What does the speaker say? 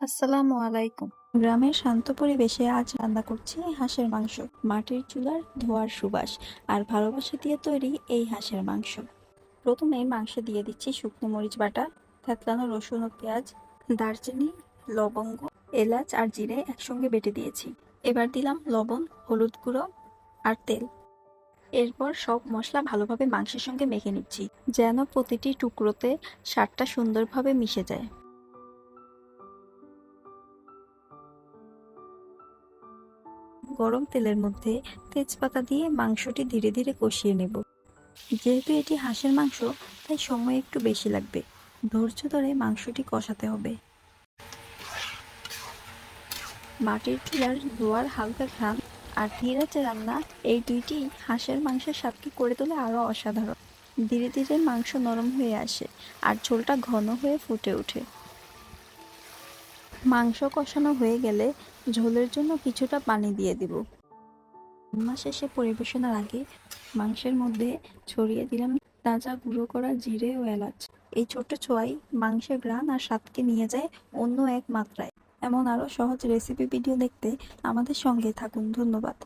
আসসালামু আলাইকুম। গ্রামের শান্ত পরিবেশে আজ রান্না করছি হাঁসের মাংস। মাটির চুলার ধোঁয়ার সুবাস আর ভালোবাসা দিয়ে তৈরি এই হাঁসের মাংস। প্রথমে মাংসে দিয়ে দিচ্ছি শুকনো মরিচ বাটা, থেতলানো রসুন ও পেঁয়াজ, দারচিনি, লবঙ্গ, এলাচ আর জিরে একসঙ্গে বেটে দিয়েছি। এবার দিলাম লবণ, হলুদ গুঁড়ো আর তেল। এরপর সব মশলা ভালোভাবে মাংসের সঙ্গে মেখে নিচ্ছি, যেন প্রতিটি টুকরোতে স্বাদটা সুন্দরভাবে মিশে যায়। গরম তেলের মধ্যে তেজপাতা দিয়ে মাংসটি ধীরে ধীরে কষিয়ে নেব। যেহেতু এটি হাঁসের মাংস, তাই সময় একটু বেশি লাগবে। ধৈর্য ধরে মাংসটি কষাতে হবে। মাটির চুলার ধোঁয়ার হালকা ঘ্রাণ আর ধীরে আছে রান্না, এই দুইটি হাঁসের মাংসের স্বাদকে করে তোলে আরো অসাধারণ। ধীরে ধীরে মাংস নরম হয়ে আসে আর ঝোলটা ঘন হয়ে ফুটে ওঠে। মাংস কষানো হয়ে গেলে ঝোলের জন্য কিছুটা পানি দিয়ে দিব। রান্না শেষে পরিবেশনের আগে মাংসের মধ্যে ছড়িয়ে দিলাম তাজা গুঁড়ো করা জিরে ও এলাচ। এই ছোট্ট ছোঁয়াই মাংসের ঘ্রাণ আর স্বাদকে নিয়ে যায় অন্য এক মাত্রায়। এমন আরো সহজ রেসিপি ভিডিও দেখতে আমাদের সঙ্গে থাকুন। ধন্যবাদ।